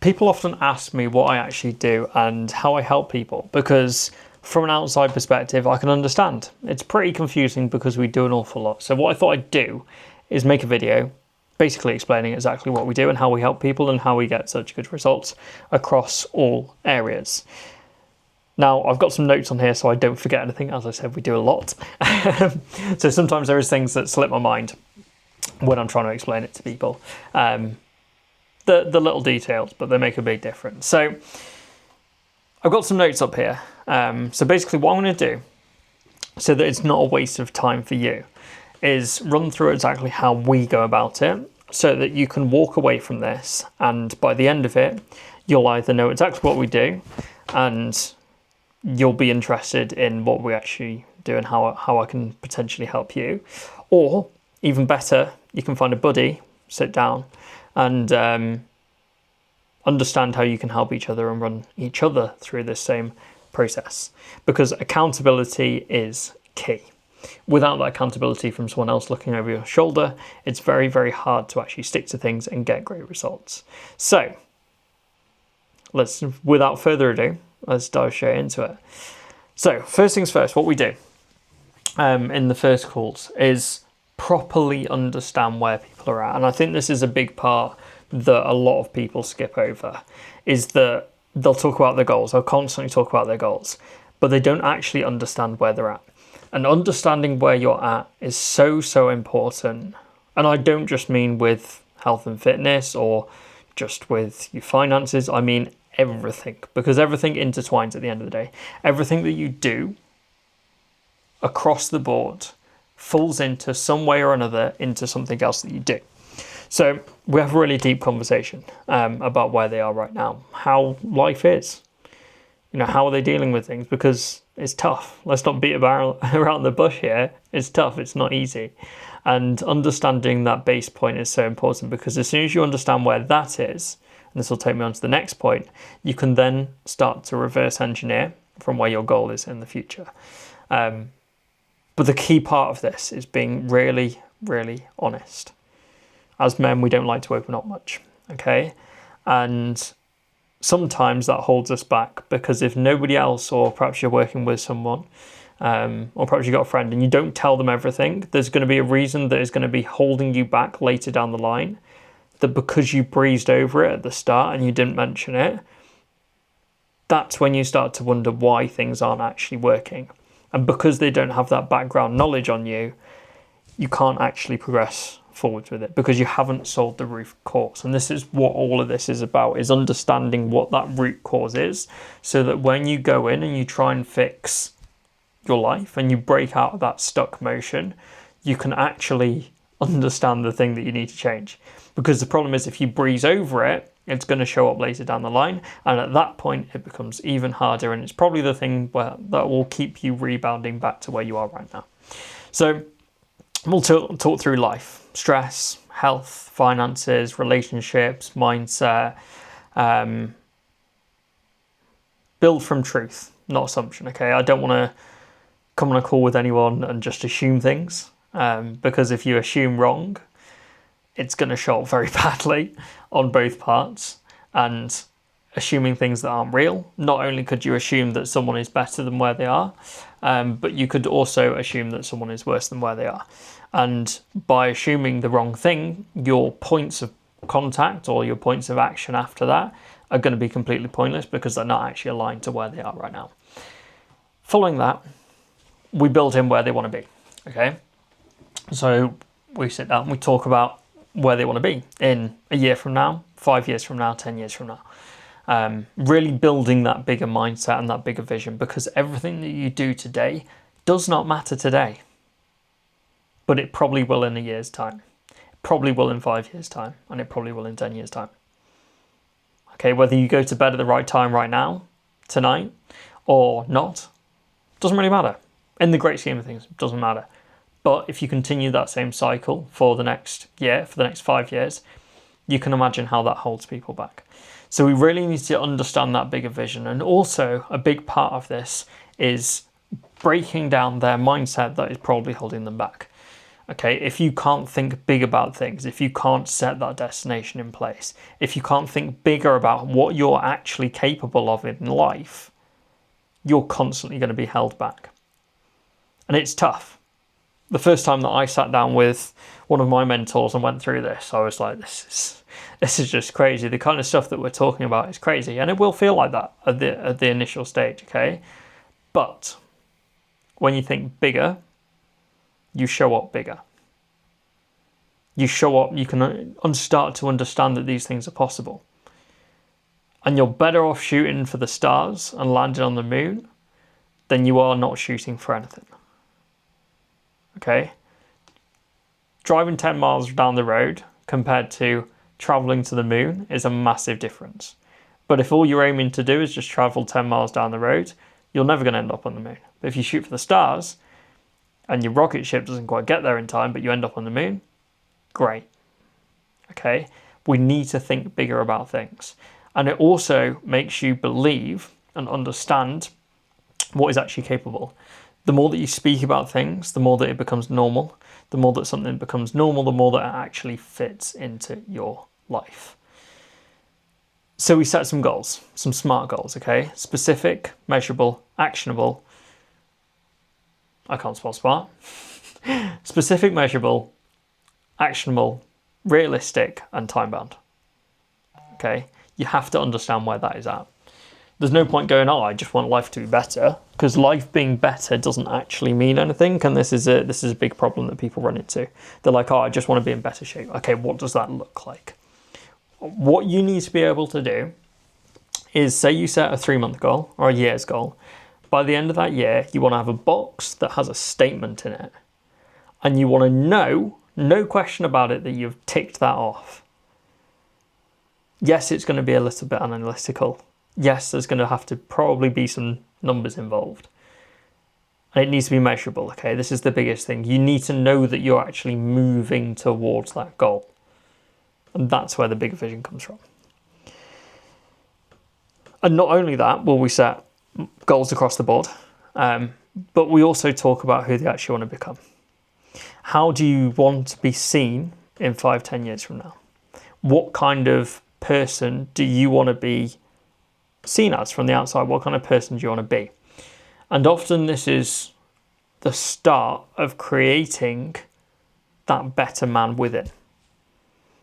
People often ask me what I actually do and how I help people, because from an outside perspective, I can understand. It's pretty confusing because we do an awful lot. So what I thought I'd do is make a video basically explaining exactly what we do and how we help people and how we get such good results across all areas. Now, I've got some notes on here so I don't forget anything. As I said, we do a lot. So sometimes there is things that slip my mind when I'm trying to explain it to people. The little details, but they make a big difference. So I've got some notes up here. So basically what I'm going to do, so that it's not a waste of time for you, is run through exactly how we go about it so that you can walk away from this, and by the end of it, you'll either know exactly what we do and you'll be interested in what we actually do and how I can potentially help you, or even better, you can find a buddy, sit down and understand how you can help each other and run each other through this same process, because accountability is key. Without that accountability from someone else looking over your shoulder, it's very, very hard to actually stick to things and get great results. So without further ado, let's dive straight into it. So first things first, what we do in the first calls is properly understand where people are at. And I think this is a big part that a lot of people skip over, is that they'll talk about their goals. They'll constantly talk about their goals, but they don't actually understand where they're at. And understanding where you're at is so, so important. And I don't just mean with health and fitness or just with your finances. I mean everything, because everything intertwines at the end of the day. Everything that you do across the board falls into some way or another into something else that you do. So we have a really deep conversation about where they are right now, how life is, how are they dealing with things, because it's tough. Let's not beat around the bush here. It's tough. It's not easy. And understanding that base point is so important, because as soon as you understand where that is, and this will take me on to the next point, you can then start to reverse engineer from where your goal is in the future. But the key part of this is being really, really honest. As men, we don't like to open up much, okay? And sometimes that holds us back, because if nobody else, or perhaps you're working with someone, or perhaps you've got a friend and you don't tell them everything, there's going to be a reason that is going to be holding you back later down the line, that because you breezed over it at the start and you didn't mention it, that's when you start to wonder why things aren't actually working. And because they don't have that background knowledge on you, you can't actually progress forwards with it, because you haven't solved the root cause. And this is what all of this is about, is understanding what that root cause is, so that when you go in and you try and fix your life and you break out of that stuck motion, you can actually understand the thing that you need to change. Because the problem is, if you breeze over it, it's going to show up later down the line, and at that point it becomes even harder, and it's probably the thing that will keep you rebounding back to where you are right now. So we'll talk through life, stress, health, finances, relationships, mindset. Build from truth, not assumption, okay? I don't want to come on a call with anyone and just assume things, because if you assume wrong, it's going to show up very badly on both parts. And assuming things that aren't real, not only could you assume that someone is better than where they are, but you could also assume that someone is worse than where they are. And by assuming the wrong thing, your points of contact or your points of action after that are going to be completely pointless, because they're not actually aligned to where they are right now. Following that, we build in where they want to be, okay? So we sit down, we talk about where they want to be in a year from now, 5 years from now, 10 years from now. Really building that bigger mindset and that bigger vision, because everything that you do today does not matter today, but it probably will in a year's time. It probably will in 5 years' time, and it probably will in 10 years' time. Okay, whether you go to bed at the right time right now, tonight, or not, doesn't really matter. In the great scheme of things, it doesn't matter. But if you continue that same cycle for the next year, for the next 5 years, you can imagine how that holds people back. So we really need to understand that bigger vision. And also a big part of this is breaking down their mindset that is probably holding them back. Okay, if you can't think big about things, if you can't set that destination in place, if you can't think bigger about what you're actually capable of in life, you're constantly going to be held back. And it's tough. The first time that I sat down with one of my mentors and went through this, I was like, this is just crazy. The kind of stuff that we're talking about is crazy. And it will feel like that at the initial stage, okay? But when you think bigger, you show up bigger. You show up, you can start to understand that these things are possible. And you're better off shooting for the stars and landing on the moon than you are not shooting for anything. Okay? Driving 10 miles down the road compared to traveling to the moon is a massive difference. But if all you're aiming to do is just travel 10 miles down the road, you're never going to end up on the moon. But if you shoot for the stars and your rocket ship doesn't quite get there in time, but you end up on the moon, great. Okay? We need to think bigger about things. And it also makes you believe and understand what is actually capable. The more that you speak about things, the more that it becomes normal. The more that something becomes normal, the more that it actually fits into your life. So we set some goals, some SMART goals, okay? Specific, measurable, actionable. I can't spell SMART. Specific, measurable, actionable, realistic, and time-bound. Okay? You have to understand where that is at. There's no point going, I just want life to be better, because life being better doesn't actually mean anything, and this is a big problem that people run into. They're like, I just want to be in better shape. Okay, what does that look like? What you need to be able to do is, say you set a 3-month goal or a year's goal. By the end of that year, you want to have a box that has a statement in it, and you want to know, no question about it, that you've ticked that off. Yes, it's going to be a little bit analytical. Yes, there's going to have to probably be some numbers involved. And it needs to be measurable, okay? This is the biggest thing. You need to know that you're actually moving towards that goal. And that's where the bigger vision comes from. And not only that, will we set goals across the board, but we also talk about who they actually want to become. How do you want to be seen in 5-10 years from now? What kind of person do you want to be seen as from the outside? What kind of person do you want to be? And often this is the start of creating that better man within.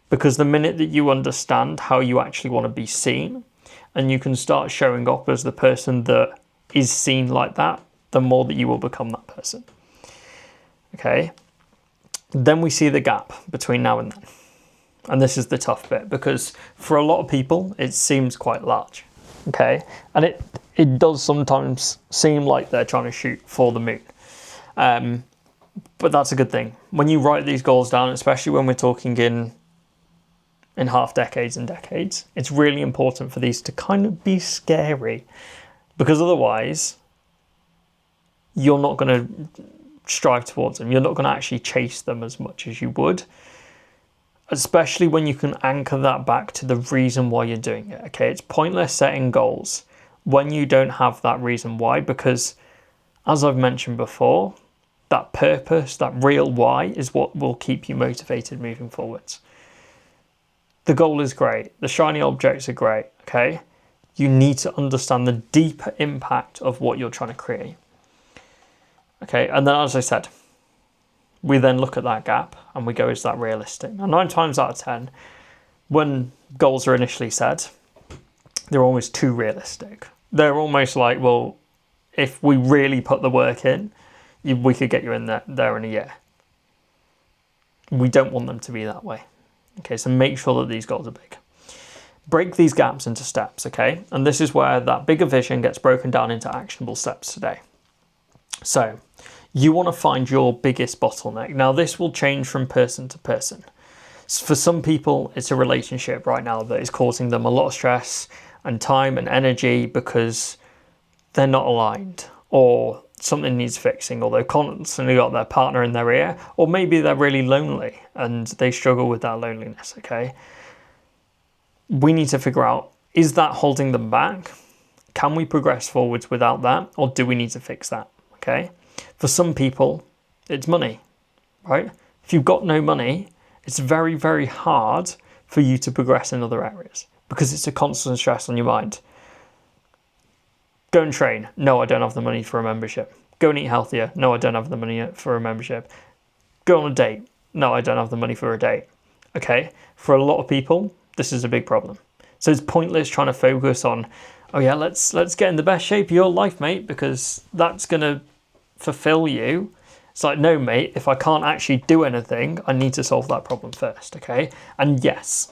Because the minute that you understand how you actually want to be seen, and you can start showing up as the person that is seen like that, the more that you will become that person. Okay? Then we see the gap between now and then. And this is the tough bit, because for a lot of people, it seems quite large. Okay? And it does sometimes seem like they're trying to shoot for the moon. But that's a good thing. When you write these goals down, especially when we're talking in half decades and decades, it's really important for these to kind of be scary, because otherwise you're not going to strive towards them. You're not going to actually chase them as much as you would, especially when you can anchor that back to the reason why you're doing it. Okay, it's pointless setting goals when you don't have that reason why, because as I've mentioned before, that purpose, that real why, is what will keep you motivated moving forwards. The goal is great. The shiny objects are great, okay? You need to understand the deeper impact of what you're trying to create. Okay, and then as I said, we then look at that gap and we go, is that realistic? Now, 9 times out of 10, when goals are initially set, they're almost too realistic. They're almost like, well, if we really put the work in, we could get you in there in a year. We don't want them to be that way. Okay, so make sure that these goals are big. Break these gaps into steps, okay? And this is where that bigger vision gets broken down into actionable steps today. So, you want to find your biggest bottleneck. Now, this will change from person to person. For some people, it's a relationship right now that is causing them a lot of stress and time and energy because they're not aligned, or something needs fixing, or they've constantly got their partner in their ear, or maybe they're really lonely and they struggle with that loneliness, okay? We need to figure out, is that holding them back? Can we progress forwards without that, or do we need to fix that, okay? For some people, it's money, right? If you've got no money, it's very, very hard for you to progress in other areas because it's a constant stress on your mind. Go and train. No, I don't have the money for a membership. Go and eat healthier. No, I don't have the money for a membership. Go on a date. No, I don't have the money for a date. Okay? For a lot of people, this is a big problem. So it's pointless trying to focus on, oh yeah, let's get in the best shape of your life, mate, because that's going to fulfill you. It's like, no, mate, if I can't actually do anything, I need to solve that problem first, okay? And yes,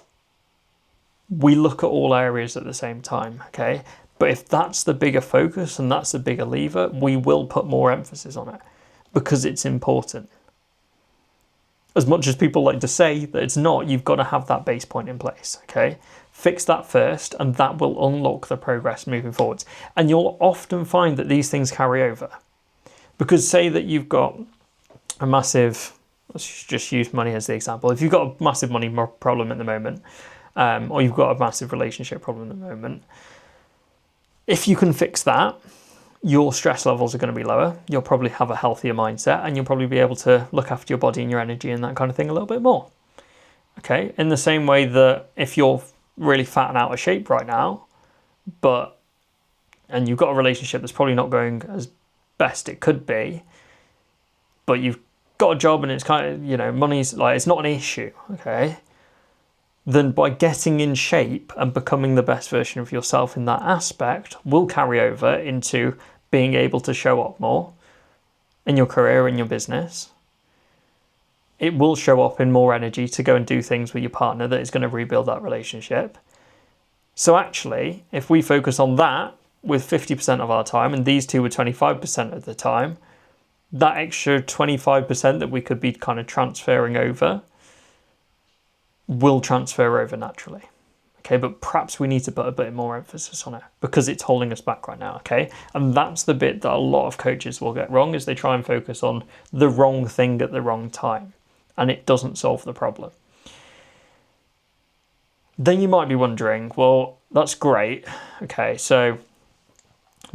we look at all areas at the same time, okay? But if that's the bigger focus and that's the bigger lever, we will put more emphasis on it because it's important. As much as people like to say that it's not, you've got to have that base point in place, okay? Fix that first, and that will unlock the progress moving forwards. And you'll often find that these things carry over. Because say that you've got a massive, let's just use money as the example. If you've got a massive money problem at the moment, or you've got a massive relationship problem at the moment, if you can fix that, your stress levels are going to be lower. You'll probably have a healthier mindset, and you'll probably be able to look after your body and your energy and that kind of thing a little bit more. Okay, in the same way that if you're really fat and out of shape right now, and you've got a relationship that's probably not going as best it could be, but you've got a job and it's kind of, money's like, it's not an issue, okay? Then by getting in shape and becoming the best version of yourself in that aspect will carry over into being able to show up more in your career, in your business. It will show up in more energy to go and do things with your partner that is going to rebuild that relationship. So actually, if we focus on that with 50% of our time, and these two were 25% of the time, that extra 25% that we could be kind of transferring over will transfer over naturally. Okay, but perhaps we need to put a bit more emphasis on it because it's holding us back right now, okay? And that's the bit that a lot of coaches will get wrong, is they try and focus on the wrong thing at the wrong time, and it doesn't solve the problem. Then you might be wondering, well, that's great. Okay, so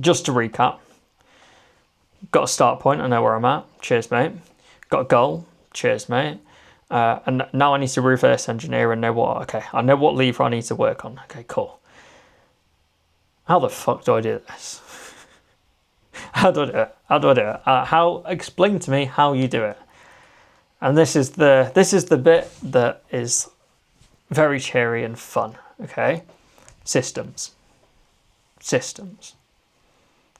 just to recap, got a start point, I know where I'm at, cheers mate. Got a goal, cheers mate. And now I need to reverse engineer and I know what lever I need to work on. Okay, cool. How the fuck do I do this? How do I do it? Explain to me how you do it. And this is the bit that is very cheery and fun, okay? Systems.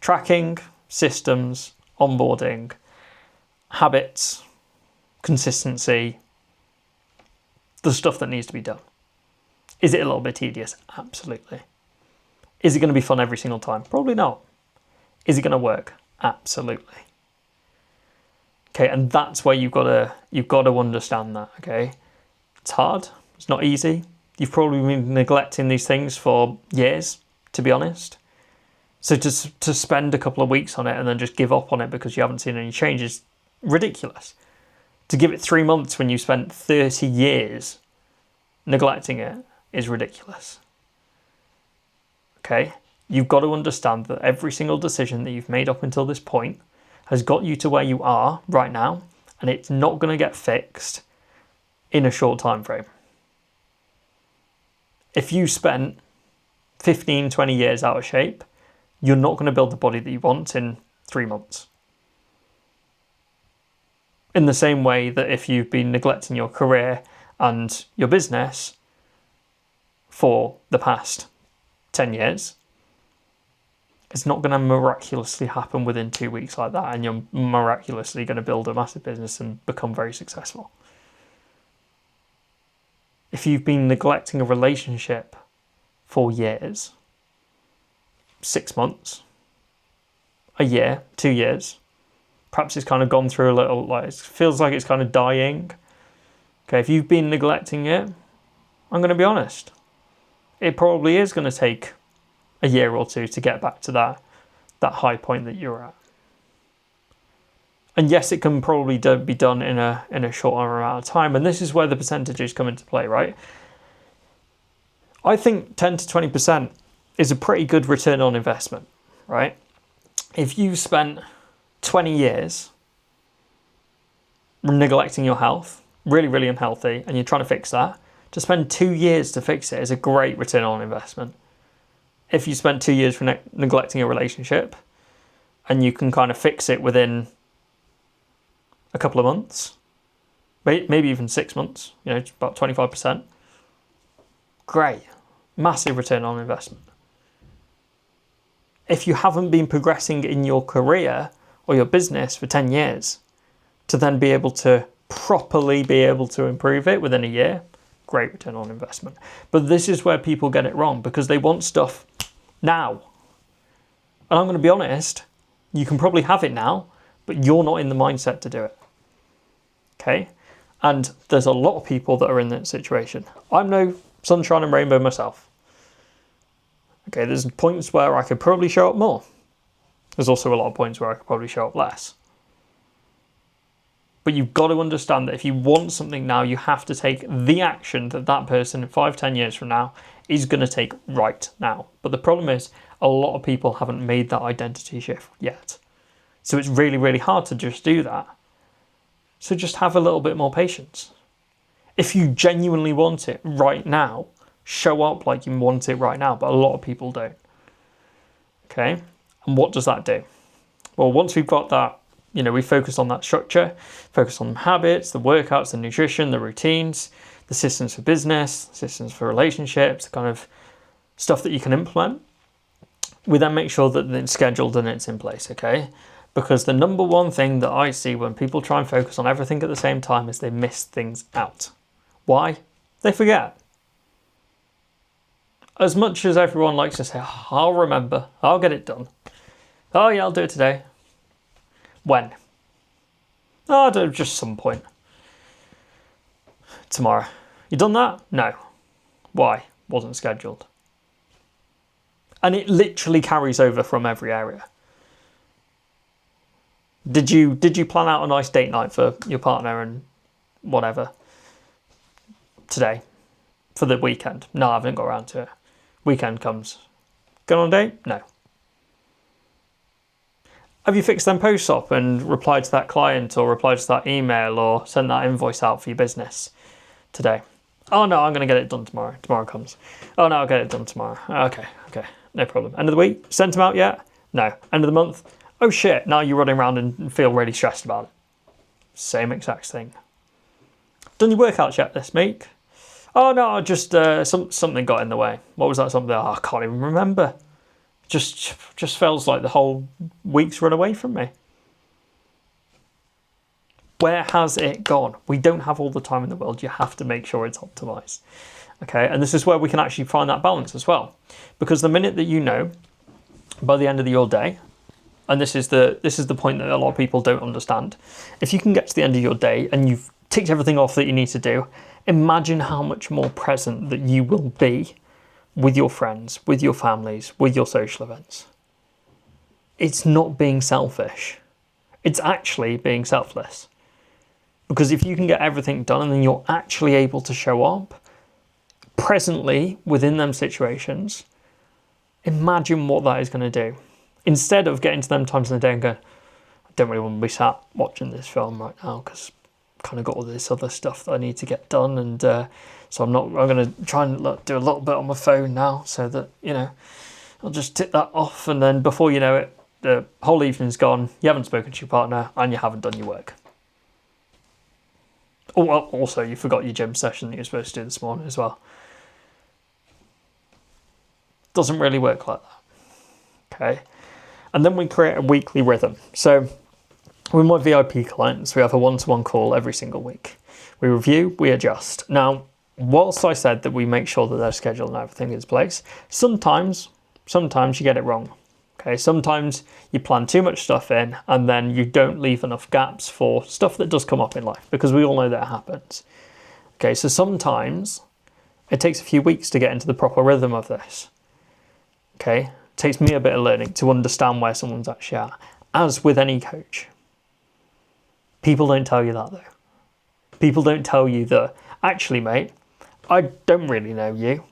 Tracking, systems, onboarding, habits, consistency, the stuff that needs to be done. Is it a little bit tedious? Absolutely. Is it going to be fun every single time? Probably not. Is it going to work? Absolutely. Okay, and that's where you've got to understand that, okay? It's hard. It's not easy. You've probably been neglecting these things for years, to be honest. So to spend a couple of weeks on it and then just give up on it because you haven't seen any change is ridiculous. To give it 3 months when you spent 30 years neglecting it is ridiculous. Okay? You've got to understand that every single decision that you've made up until this point has got you to where you are right now, and it's not going to get fixed in a short time frame. If you spent 15, 20 years out of shape, you're not going to build the body that you want in 3 months. In the same way that if you've been neglecting your career and your business for the past 10 years, it's not going to miraculously happen within 2 weeks like that, and you're miraculously going to build a massive business and become very successful. If you've been neglecting a relationship for years, 6 months, a year, 2 years, perhaps it's kind of gone through a little, like it feels like it's kind of dying. Okay, if you've been neglecting it, I'm going to be honest, it probably is going to take a year or two to get back to that high point that you're at. And yes, it can probably be done in a shorter amount of time, and this is where the percentages come into play, right? I think 10 to 20% is a pretty good return on investment, right? If you spent 20 years neglecting your health really, really unhealthy, and you're trying to fix that, to spend 2 years to fix it is a great return on investment. If you spent 2 years for neglecting a relationship and you can kind of fix it within a couple of months, maybe even 6 months, about 25%, great, massive return on investment. If you haven't been progressing in your career or your business for 10 years, to then be able to properly be able to improve it within a year, great return on investment. But this is where people get it wrong, because they want stuff now. And I'm going to be honest, you can probably have it now, but you're not in the mindset to do it. Okay? And there's a lot of people that are in that situation. I'm no sunshine and rainbow myself. Okay, there's points where I could probably show up more. There's also a lot of points where I could probably show up less. But you've got to understand that if you want something now, you have to take the action that that person 5-10 years from now is going to take right now. But the problem is, a lot of people haven't made that identity shift yet. So it's really, really hard to just do that. So just have a little bit more patience. If you genuinely want it right now, show up like you want it right now. But a lot of people don't. Okay? And what does that do? Well, once we've got that, we focus on that structure, focus on the habits, the workouts, the nutrition, the routines, the systems for business, systems for relationships, the kind of stuff that you can implement. We then make sure that it's scheduled and it's in place, okay? Because the number one thing that I see when people try and focus on everything at the same time is they miss things out. Why? They forget. As much as everyone likes to say, I'll remember, I'll get it done. Oh yeah, I'll do it today. When? Oh, I'll do it just some point. Tomorrow. You done that? No. Why? Wasn't scheduled. And it literally carries over from every area. Did you plan out a nice date night for your partner and whatever today for the weekend? No, I haven't got around to it. Weekend comes. Going on a date? No. Have you fixed them posts up and replied to that client or replied to that email or sent that invoice out for your business today? Oh no, I'm going to get it done tomorrow. Tomorrow comes. Oh no, I'll get it done tomorrow. Okay, no problem. End of the week? Sent them out yet? No. End of the month? Oh shit, now you're running around and feel really stressed about it. Same exact thing. Done your workouts yet this week? Oh no, I just something got in the way. What was that something? Oh, I can't even remember. Just feels like the whole week's run away from me. Where has it gone? We don't have all the time in the world. You have to make sure it's optimized. Okay, and this is where we can actually find that balance as well. Because the minute that by the end of your day, and this is the point that a lot of people don't understand, if you can get to the end of your day and you've ticked everything off that you need to do, imagine how much more present that you will be with your friends, with your families, with your social events. It's not being selfish. It's actually being selfless. Because if you can get everything done and then you're actually able to show up presently within them situations, imagine what that is going to do. Instead of getting to them times in the day and going, I don't really want to be sat watching this film right now because I've kind of got all this other stuff that I need to get done, and so I'm going to try and do a little bit on my phone now so that, I'll just tick that off, and then before you know it, the whole evening's gone, you haven't spoken to your partner, and you haven't done your work. Oh, well, also, you forgot your gym session that you're supposed to do this morning as well. Doesn't really work like that. Okay? And then we create a weekly rhythm. So with my VIP clients, we have a one-to-one call every single week. We review, we adjust. Now, whilst I said that we make sure that their schedule and everything is in place, sometimes you get it wrong. Okay, sometimes you plan too much stuff in and then you don't leave enough gaps for stuff that does come up in life, because we all know that happens. Okay, so sometimes it takes a few weeks to get into the proper rhythm of this. Okay, it takes me a bit of learning to understand where someone's actually at, as with any coach. People don't tell you that though. People don't tell you that, actually mate, I don't really know you.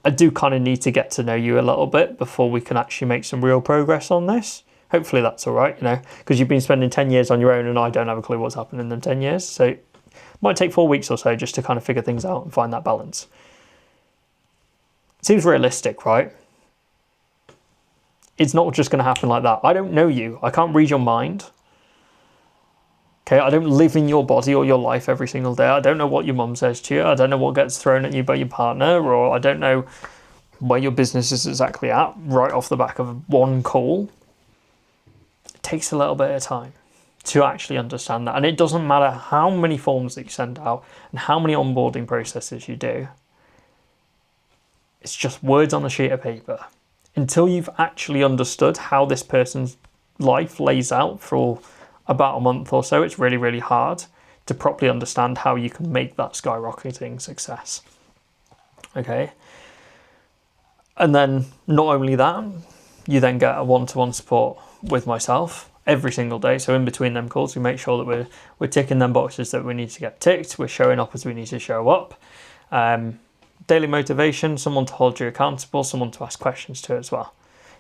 I do kind of need to get to know you a little bit before we can actually make some real progress on this. Hopefully that's all right, because you've been spending 10 years on your own and I don't have a clue what's happened in them 10 years. So Might take 4 weeks or so just to kind of figure things out and find that balance. Seems realistic, right? It's not just going to happen like that. I don't know you. I can't read your mind. Okay, I don't live in your body or your life every single day. I don't know what your mum says to you. I don't know what gets thrown at you by your partner, or I don't know where your business is exactly at right off the back of one call. It takes a little bit of time to actually understand that. And it doesn't matter how many forms that you send out and how many onboarding processes you do. It's just words on a sheet of paper. Until you've actually understood how this person's life lays out for about a month or so, it's really, really hard to properly understand how you can make that skyrocketing success. Okay. And then not only that, you then get a one-to-one support with myself every single day. So in between them calls, we make sure that we're ticking them boxes that we need to get ticked. We're showing up as we need to show up. Daily motivation, someone to hold you accountable, someone to ask questions to as well.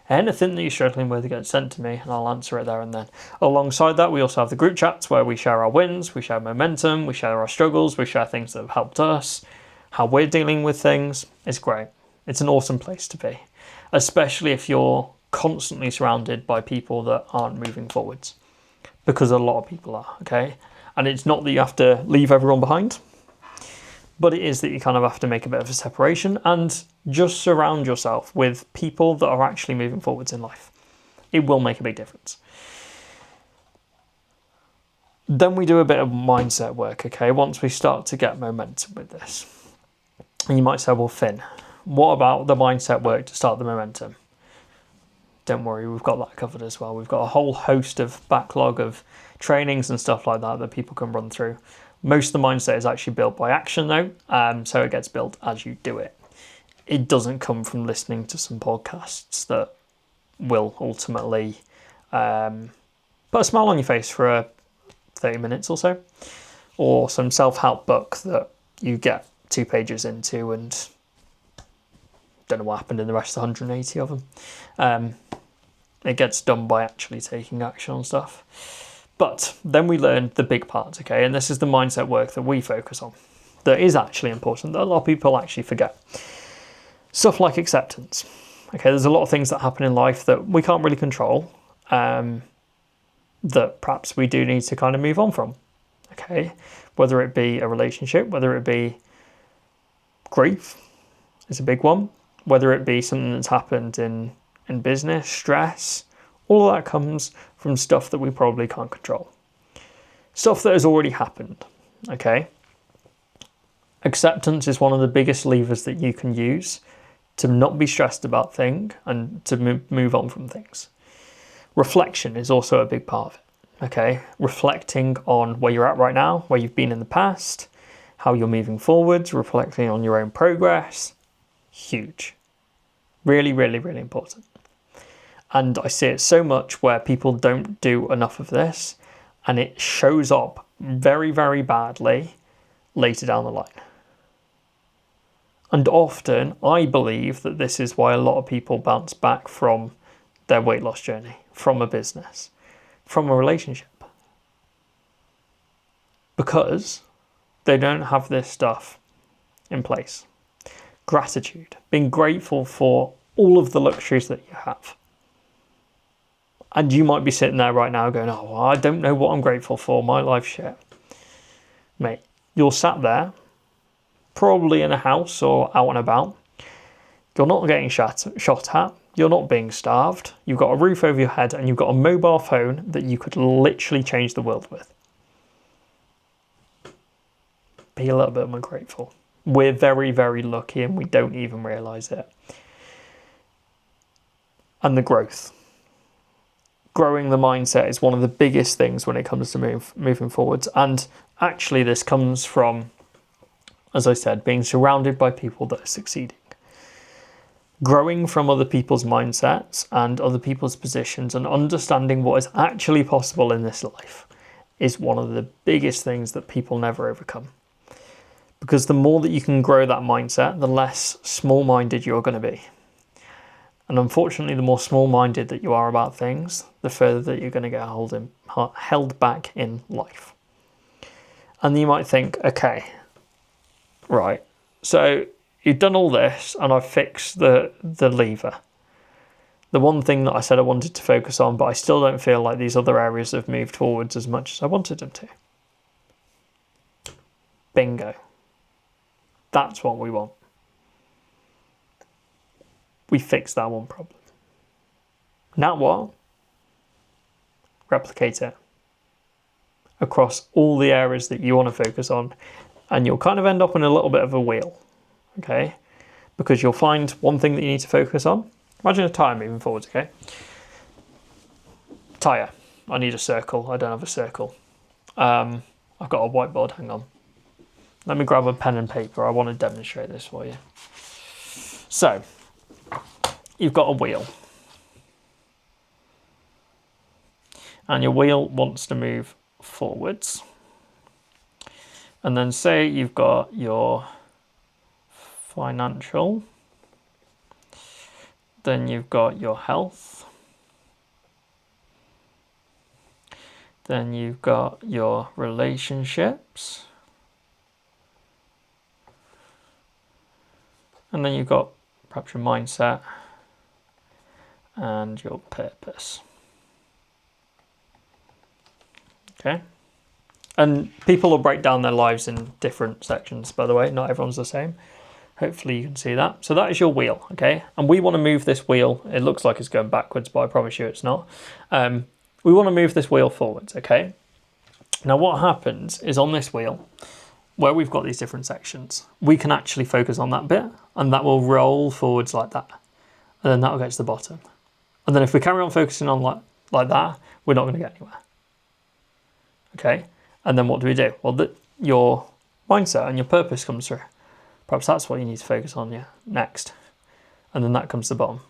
Anything that you're struggling with gets sent to me and I'll answer it there and then. Alongside that, we also have the group chats where we share our wins, we share momentum, we share our struggles, we share things that have helped us, how we're dealing with things. It's great. It's an awesome place to be, especially if you're constantly surrounded by people that aren't moving forwards, because a lot of people are, okay? And it's not that you have to leave everyone behind, but it is that you kind of have to make a bit of a separation and just surround yourself with people that are actually moving forwards in life. It will make a big difference. Then we do a bit of mindset work, okay, once we start to get momentum with this. And you might say, well, Finn, what about the mindset work to start the momentum? Don't worry, we've got that covered as well. We've got a whole host of backlog of trainings and stuff like that people can run through. Most of the mindset is actually built by action though, so it gets built as you do it. It doesn't come from listening to some podcasts that will ultimately put a smile on your face for 30 minutes or so, or some self-help book that you get 2 pages into and don't know what happened in the rest of the 180 of them. It gets done by actually taking action on stuff. But then we learned the big part, okay? And this is the mindset work that we focus on, that is actually important, that a lot of people actually forget. Stuff like acceptance. Okay, there's a lot of things that happen in life that we can't really control, that perhaps we do need to kind of move on from, okay? Whether it be a relationship, whether it be grief is a big one, whether it be something that's happened in business, stress, all of that comes from stuff that we probably can't control. Stuff that has already happened, okay? Acceptance is one of the biggest levers that you can use to not be stressed about things and to move on from things. Reflection is also a big part of it, okay? Reflecting on where you're at right now, where you've been in the past, how you're moving forwards, reflecting on your own progress, huge. Really, really, really important. And I see it so much where people don't do enough of this and it shows up very, very badly later down the line. And often I believe that this is why a lot of people bounce back from their weight loss journey, from a business, from a relationship. Because they don't have this stuff in place. Gratitude, being grateful for all of the luxuries that you have. And you might be sitting there right now going, oh, I don't know what I'm grateful for. My life's shit. Mate, you're sat there, probably in a house or out and about. You're not getting shot at. You're not being starved. You've got a roof over your head and you've got a mobile phone that you could literally change the world with. Be a little bit more grateful. We're very, very lucky and we don't even realise it. And the growth. Growing the mindset is one of the biggest things when it comes to moving forwards. And actually this comes from, as I said, being surrounded by people that are succeeding. Growing from other people's mindsets and other people's positions and understanding what is actually possible in this life is one of the biggest things that people never overcome. Because the more that you can grow that mindset, the less small-minded you're going to be. And unfortunately, the more small-minded that you are about things, the further that you're going to get held back in life. And you might think, okay, right, so you've done all this and I've fixed the lever. The one thing that I said I wanted to focus on, but I still don't feel like these other areas have moved forwards as much as I wanted them to. Bingo. That's what we want. We fixed that one problem. Now what? Replicate it across all the areas that you want to focus on, and you'll kind of end up in a little bit of a wheel, okay? Because you'll find one thing that you need to focus on. Imagine a tyre moving forwards, okay? Tyre. I need a circle. I don't have a circle. I've got a whiteboard. Hang on. Let me grab a pen and paper. I want to demonstrate this for you. So, you've got a wheel. And your wheel wants to move forwards. And then say you've got your financial, then you've got your health, then you've got your relationships, and then you've got perhaps your mindset and your purpose. Okay? And people will break down their lives in different sections, by the way. Not everyone's the same. Hopefully you can see that. So that is your wheel, okay? And we want to move this wheel. It looks like it's going backwards, but I promise you it's not. We want to move this wheel forwards, okay? Now what happens is on this wheel, where we've got these different sections, we can actually focus on that bit, and that will roll forwards like that. And then that'll get to the bottom. And then if we carry on focusing on like that, we're not going to get anywhere. Okay? And then what do? Well, your mindset and your purpose comes through. Perhaps that's what you need to focus on, next. And then that comes to the bottom.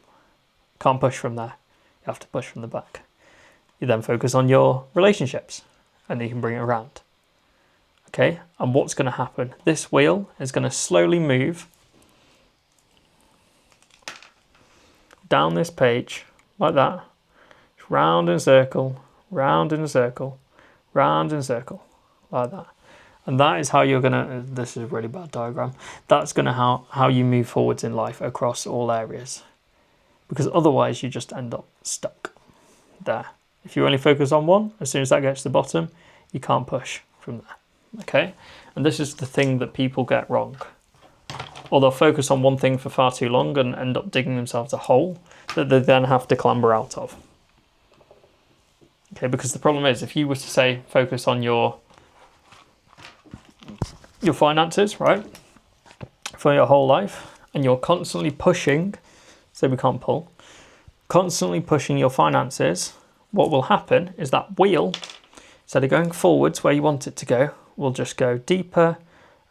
Can't push from there. You have to push from the back. You then focus on your relationships, and you can bring it around. Okay? And what's going to happen? This wheel is going to slowly move down this page, like that. Round in a circle, round in a circle, round in a circle, like that. And that is how you're going to, this is a really bad diagram, that's going to how you move forwards in life across all areas. Because otherwise you just end up stuck there. If you only focus on one, as soon as that gets to the bottom, you can't push from there. Okay? And this is the thing that people get wrong. Or they'll focus on one thing for far too long and end up digging themselves a hole that they then have to clamber out of. Okay, because the problem is, if you were to say focus on your finances, right, for your whole life, and you're constantly pushing, so we can't pull, constantly pushing your finances, what will happen is that wheel, instead of going forwards where you want it to go, will just go deeper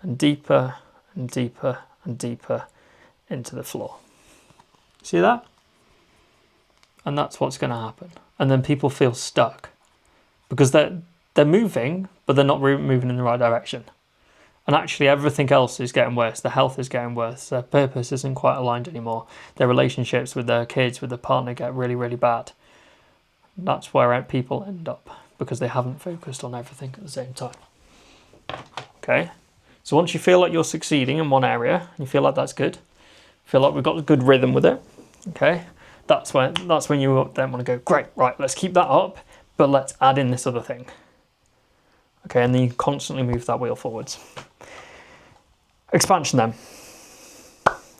and deeper and deeper and deeper into the floor. See that? And that's what's going to happen. And then people feel stuck because they're moving, but they're not moving in the right direction. And actually everything else is getting worse. Their health is getting worse. Their purpose isn't quite aligned anymore. Their relationships with their kids, with their partner get really, really bad. And that's where people end up because they haven't focused on everything at the same time. Okay? So once you feel like you're succeeding in one area, and you feel like that's good, feel like we've got a good rhythm with it, okay? That's when you then want to go, great, right, let's keep that up, but let's add in this other thing. Okay, and then you constantly move that wheel forwards. Expansion then.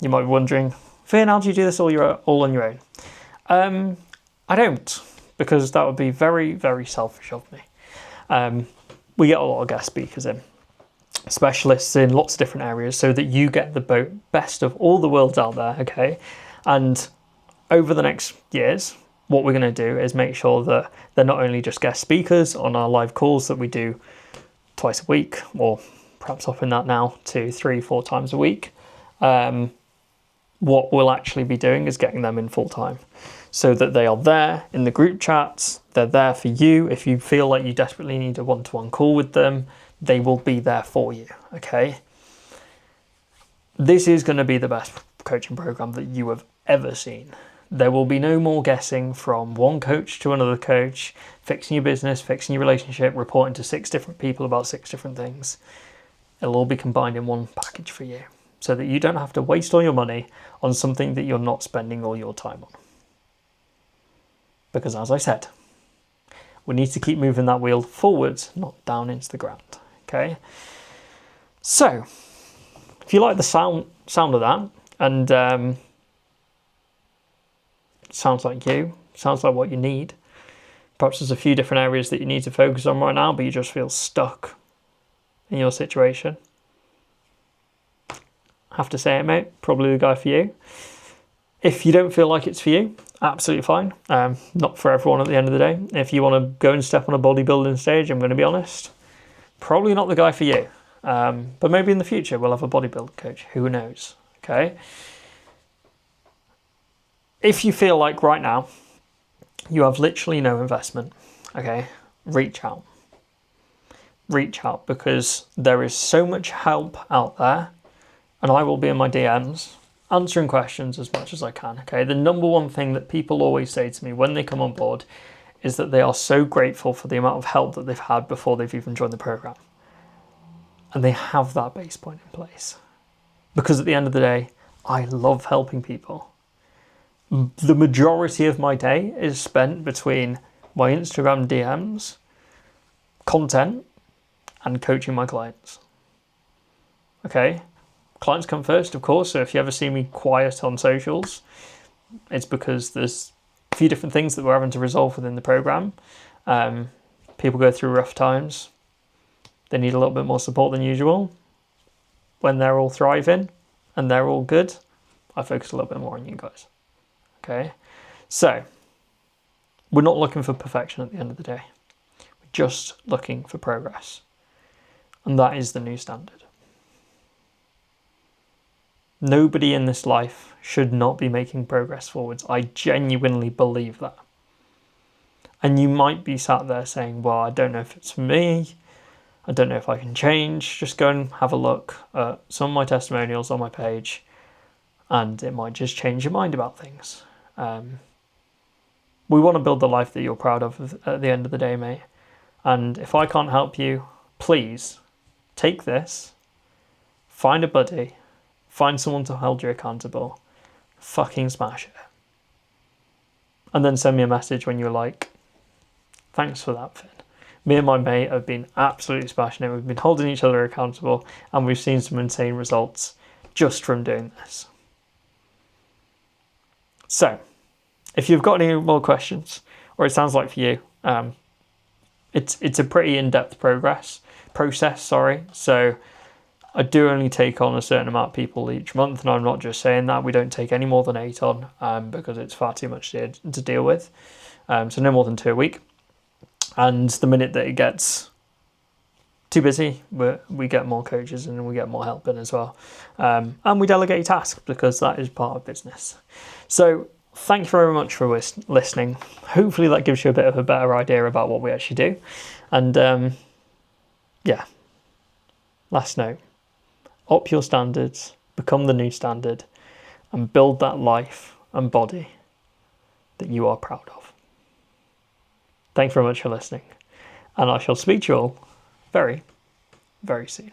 You might be wondering, Finn, how do you do this all on your own? I don't, because that would be very, very selfish of me. We get a lot of guest speakers in, specialists in lots of different areas, so that you get the best of all the worlds out there, okay? And over the next years, what we're going to do is make sure that they're not only just guest speakers on our live calls that we do twice a week, or perhaps upping that now to 3-4 times a week. What we'll actually be doing is getting them in full time so that they are there in the group chats. They're there for you. If you feel like you desperately need a one-to-one call with them, they will be there for you, okay? This is going to be the best coaching program that you have ever seen. There will be no more guessing from one coach to another coach, fixing your business, fixing your relationship, reporting to 6 different people about 6 different things. It'll all be combined in one package for you, so that you don't have to waste all your money on something that you're not spending all your time on. Because as I said, we need to keep moving that wheel forwards, not down into the ground. Okay? So, if you like the sound of that, and sounds like what you need, perhaps there's a few different areas that you need to focus on right now, but you just feel stuck in your situation, have to say it, mate, probably the guy for you. If you don't feel like it's for you, absolutely fine. Not for everyone at the end of the day. If you want to go and step on a bodybuilding stage, I'm going to be honest, probably not the guy for you. But maybe in the future we'll have a bodybuilding coach. Who knows? Okay. If you feel like right now you have literally no investment, okay, reach out. Reach out, because there is so much help out there, and I will be in my DMs answering questions as much as I can. Okay, the number one thing that people always say to me when they come on board is that they are so grateful for the amount of help that they've had before they've even joined the program, and they have that base point in place. Because at the end of the day, I love helping people. The majority of my day is spent between my Instagram DMs, content, and coaching my clients. Okay, clients come first, of course, so if you ever see me quiet on socials, it's because there's a few different things that we're having to resolve within the program. People go through rough times. They need a little bit more support than usual. When they're all thriving and they're all good, I focus a little bit more on you guys. Okay, so we're not looking for perfection at the end of the day. We're just looking for progress. And that is the new standard. Nobody in this life should not be making progress forwards. I genuinely believe that. And you might be sat there saying, well, I don't know if it's for me. I don't know if I can change. Just go and have a look at some of my testimonials on my page, and it might just change your mind about things. We want to build the life that you're proud of at the end of the day, mate. And if I can't help you, please take this, find a buddy, find someone to hold you accountable, fucking smash it. And then send me a message when you're like, thanks for that, Finn. Me and my mate have been absolutely smashing it. We've been holding each other accountable, and we've seen some insane results just from doing this. So, if you've got any more questions, or it sounds like for you, it's a pretty in-depth process. So I do only take on a certain amount of people each month, and I'm not just saying that. We don't take any more than 8 on, because it's far too much to deal with. So no more than 2 a week. And the minute that it gets too busy, we get more coaches and we get more help in as well. And we delegate tasks, because that is part of business. So thank you very much for listening. Hopefully that gives you a bit of a better idea about what we actually do. And yeah, last note, up your standards, become the new standard, and build that life and body that you are proud of. Thank you very much for listening, and I shall speak to you all very, very soon.